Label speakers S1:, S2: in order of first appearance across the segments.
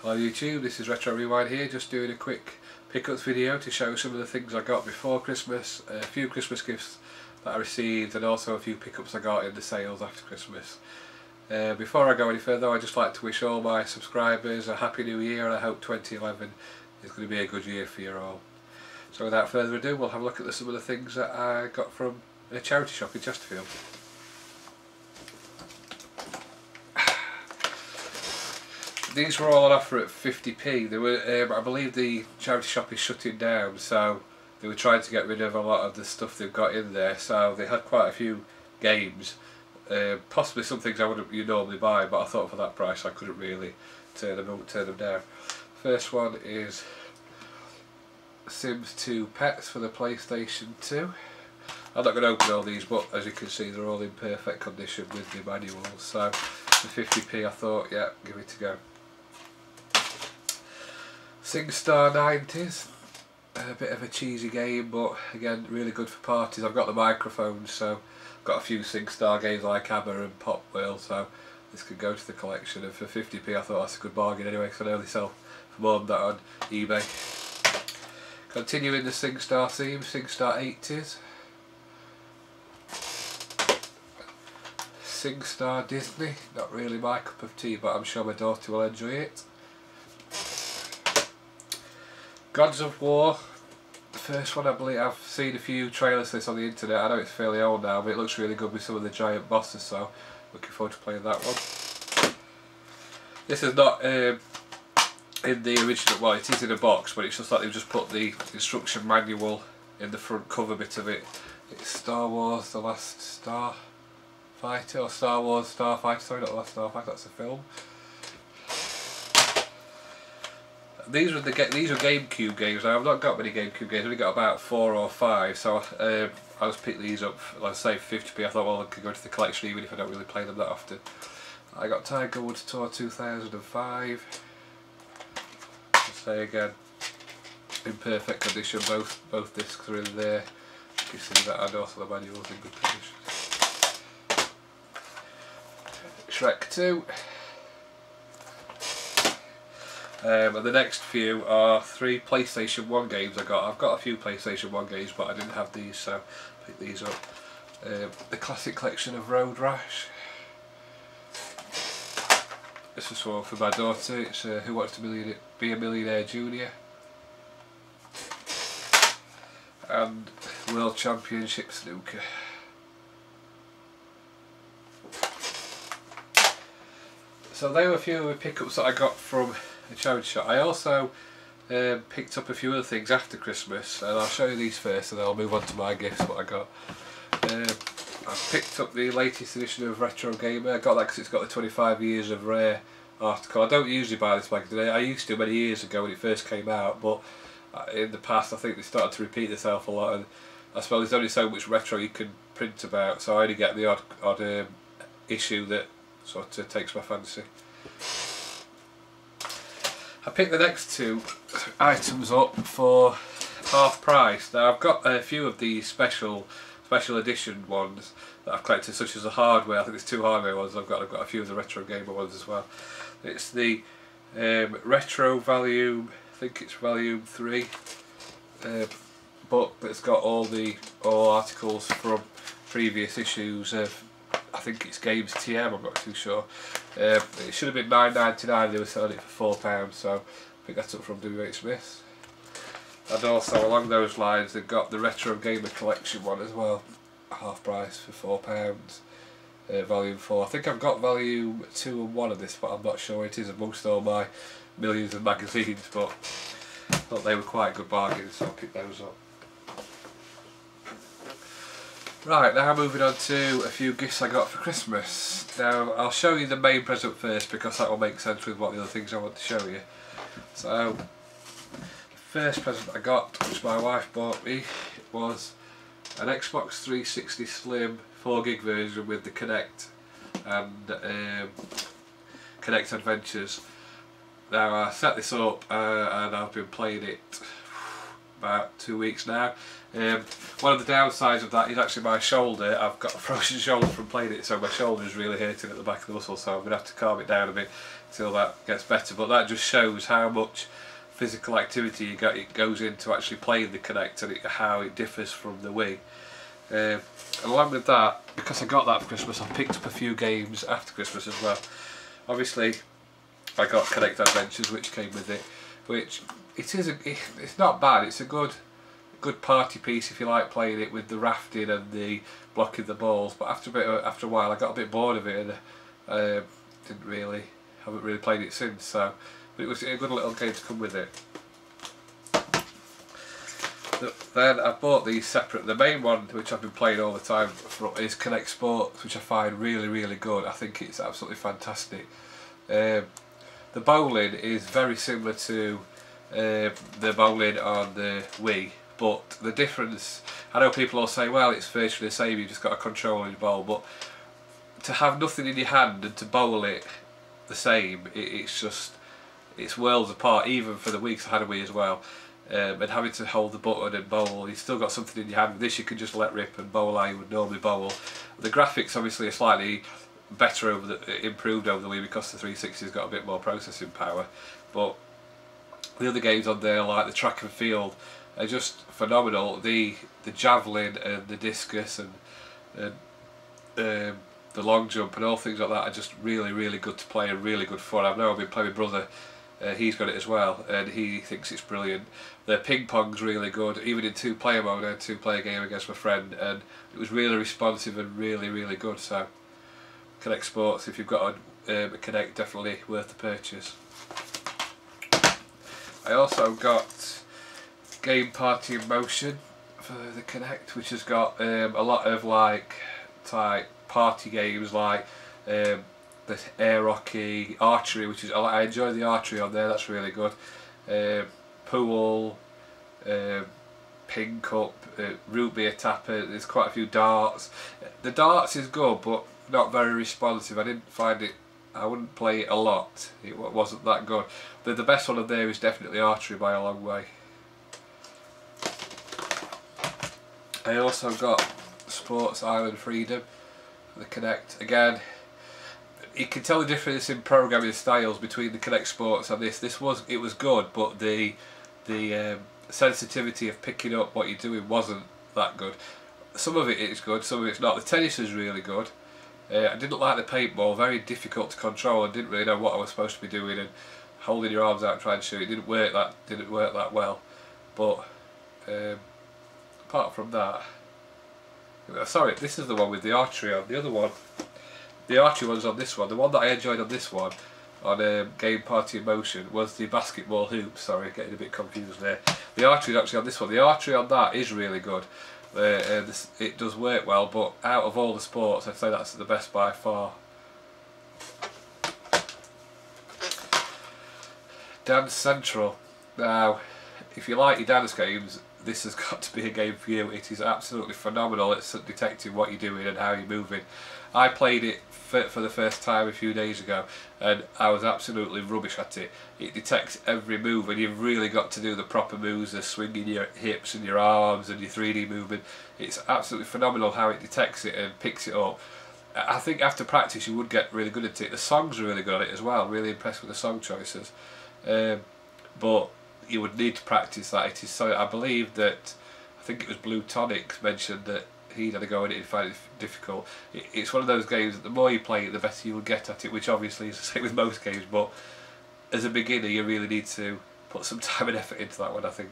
S1: Hello YouTube, this is Retro Rewind here, just doing a quick pickups video to show some of the things I got before Christmas, a few Christmas gifts that I received and also a few pickups I got in the sales after Christmas. Before I go any further, I'd just like to wish all my subscribers a happy new year, and I hope 2011 is going to be a good year for you all. So without further ado, we'll have a look at some of the things that I got from a charity shop in Chesterfield. These were all on offer at 50p. They were, I believe the charity shop is shutting down, so they were trying to get rid of a lot of the stuff they've got in there. So they had quite a few games, possibly some things I wouldn't normally buy, but I thought for that price I couldn't really turn them down. First one is Sims 2 Pets for the PlayStation 2. I'm not going to open all these, but as you can see they're all in perfect condition with the manuals. So for 50p I thought, yeah, give it a go. SingStar 90s, a bit of a cheesy game, but again really good for parties. I've got the microphones, so I've got a few SingStar games like ABBA and Pop World, so this could go to the collection. And for 50p I thought that's a good bargain anyway, because I know they sell for more than that on eBay. Continuing the SingStar theme, SingStar 80s. SingStar Disney, not really my cup of tea, but I'm sure my daughter will enjoy it. Gods of War, the first one. I believe I've seen a few trailers for this on the internet. I know it's fairly old now, but it looks really good with some of the giant bosses, so looking forward to playing that one. This is not in the original, well it is in a box, but it's just like they've just put the instruction manual in the front cover bit of it. It's Star Wars The Last Starfighter, or Star Wars Starfighter, sorry, not The Last Starfighter, that's a film. These were GameCube games. Now I've not got many GameCube games, I've only got about 4 or 5, so I just picked these up, let's say 50p. I thought, well, I could go to the collection even if I don't really play them that often. I got Tiger Woods Tour 2005. I'll say again, in perfect condition, both discs are in there. You can see that, and also the manual's in good condition. Shrek 2. And the next few are 3 PlayStation 1 games I got. I've got a few PlayStation 1 games, but I didn't have these, so I picked these up. The classic collection of Road Rash. This is one for my daughter. It's Who Wants to Be a Millionaire Junior. And World Championship Snooker. So they were a few of the pickups that I got from a charity shop. I also picked up a few other things after Christmas, and I'll show you these first and then I'll move on to my gifts, what I got. I picked up the latest edition of Retro Gamer. I got that because it's got the 25 years of Rare article. I don't usually buy this magazine. I used to many years ago when it first came out, but in the past I think they started to repeat themselves a lot, and I suppose there's only so much retro you can print about, so I only get the odd issue that sort of takes my fancy. I picked the next 2 items up for half price. Now I've got a few of these special edition ones that I've collected, such as the hardware. I think there's 2 hardware ones. I've got a few of the Retro Gamer ones as well. It's the Retro Volume, I think it's Volume 3 book that's got all articles from previous issues of, I think it's Games TM, I'm not too sure. It should have been £9.99, they were selling it for £4, so I picked that up from WH Smith. And also along those lines they've got the Retro Gamer Collection one as well, half price for £4, Volume 4. I think I've got Volume 2 and 1 of this, but I'm not sure it is amongst all my millions of magazines, but I thought they were quite good bargains, so I picked those up. Right, now moving on to a few gifts I got for Christmas. Now I'll show you the main present first because that will make sense with what the other things I want to show you. So, the first present I got, which my wife bought me, was an Xbox 360 Slim 4GB version with the Kinect and Kinect Adventures. Now I set this up and I've been playing it about 2 weeks now. One of the downsides of that is actually my shoulder. I've got a frozen shoulder from playing it, so my shoulder is really hurting at the back of the muscle, so I'm going to have to calm it down a bit till that gets better, but that just shows how much physical activity it goes into actually playing the Kinect, and how it differs from the Wii. And along with that, because I got that for Christmas, I picked up a few games after Christmas as well. Obviously I got Kinect Adventures, which came with it, which it's not bad. It's a good party piece if you like playing it with the rafting and the blocking the balls, but after a while I got a bit bored of it, and haven't really played it since. So, but it was a good little game to come with it. Then I bought these separate. The main one, which I've been playing all the time, is Kinect Sports, which I find really good. I think it's absolutely fantastic. The bowling is very similar to the bowling on the Wii, but the difference, I know people all say, well, it's virtually the same, you've just got a controller in your bowl, but to have nothing in your hand and to bowl it the same, it's worlds apart, even for the Wii, 'cause I had a Wii as well. And having to hold the button and bowl, you've still got something in your hand. With this, you can just let rip and bowl how you would normally bowl. The graphics obviously are slightly better improved over the Wii, because the 360's got a bit more processing power, but the other games on there, like the track and field, are just phenomenal. The javelin and the discus and the long jump and all things like that are just really good to play and really good fun. I've been playing with my brother, he's got it as well, and he thinks it's brilliant. The ping pong's really good, even in two-player mode. I had a two-player game against my friend, and it was really responsive and really good. So Kinect Sports, if you've got a Kinect, definitely worth the purchase. I also got Game Party in Motion for the Kinect, which has got a lot of type party games like the air hockey, archery, which is I enjoy the archery on there. That's really good. Pool, ping cup, root beer tapper. There's quite a few darts. The darts is good, but not very responsive. I wouldn't play it a lot. It wasn't that good. The best one of there is definitely archery by a long way. I also got Sports Island Freedom for the Kinect. Again, you can tell the difference in programming styles between the Kinect Sports and this. It was good, but the sensitivity of picking up what you're doing wasn't that good. Some of it is good, some of it's not. The tennis is really good. I didn't like the paintball, very difficult to control. I didn't really know what I was supposed to be doing, and holding your arms out trying to shoot, it didn't work that well. But apart from that, sorry, this is the one with the archery on. The other one, the archery one's on this one. The one that I enjoyed on this one, on Game Party in Motion, was the basketball hoop. Sorry, getting a bit confused there. The archery is actually on this one. The archery on that is really good. It does work well, but out of all the sports, I'd say that's the best by far. Dance Central. Now, if you like your dance games, this has got to be a game for you. It is absolutely phenomenal at detecting what you're doing and how you're moving. I played it for the first time a few days ago, and I was absolutely rubbish at it. It detects every move, and you've really got to do the proper moves, the swinging your hips and your arms and your 3D movement. It's absolutely phenomenal how it detects it and picks it up. I think after practice you would get really good at it. The songs are really good at it as well. Really impressed with the song choices. But you would need to practice that. It is so. I believe that, I think it was Blue Tonic mentioned that he'd had a go at it and found it difficult. It's one of those games that the more you play it, the better you will get at it, which obviously is the same with most games, but as a beginner you really need to put some time and effort into that one, I think.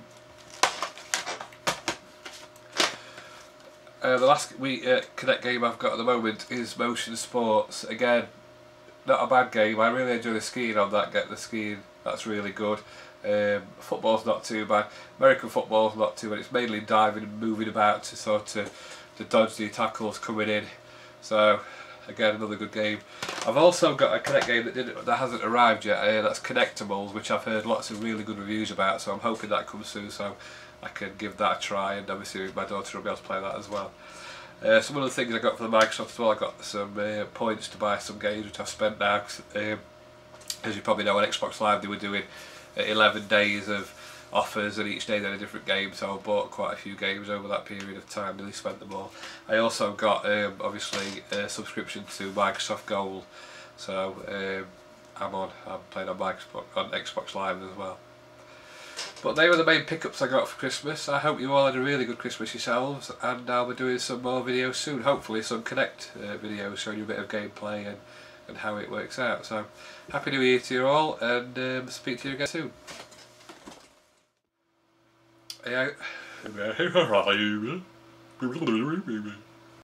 S1: The last Kinect game I've got at the moment is Motion Sports. Again, not a bad game. I really enjoy the skiing on that. Get the skiing, that's really good. Football's not too bad. American football's not too bad. It's mainly diving and moving about to sort of to dodge the tackles coming in. So again, another good game. I've also got a Kinect game that hasn't arrived yet. That's Kinectimals, which I've heard lots of really good reviews about. So I'm hoping that comes soon, so I can give that a try, and obviously my daughter will be able to play that as well. Some other things I got for the Microsoft as well. I got some points to buy some games, which I've spent now. As you probably know, on Xbox Live they were doing 11 days of offers, and each day they had a different game, so I bought quite a few games over that period of time, nearly spent them all. I also got obviously a subscription to Microsoft Gold, so I'm playing on my Xbox Live as well. But they were the main pickups I got for Christmas. I hope you all had a really good Christmas yourselves, and I'll be doing some more videos soon. Hopefully some Connect videos showing you a bit of gameplay and how it works out. So Happy New Year to you all, and speak to you again soon. Yeah.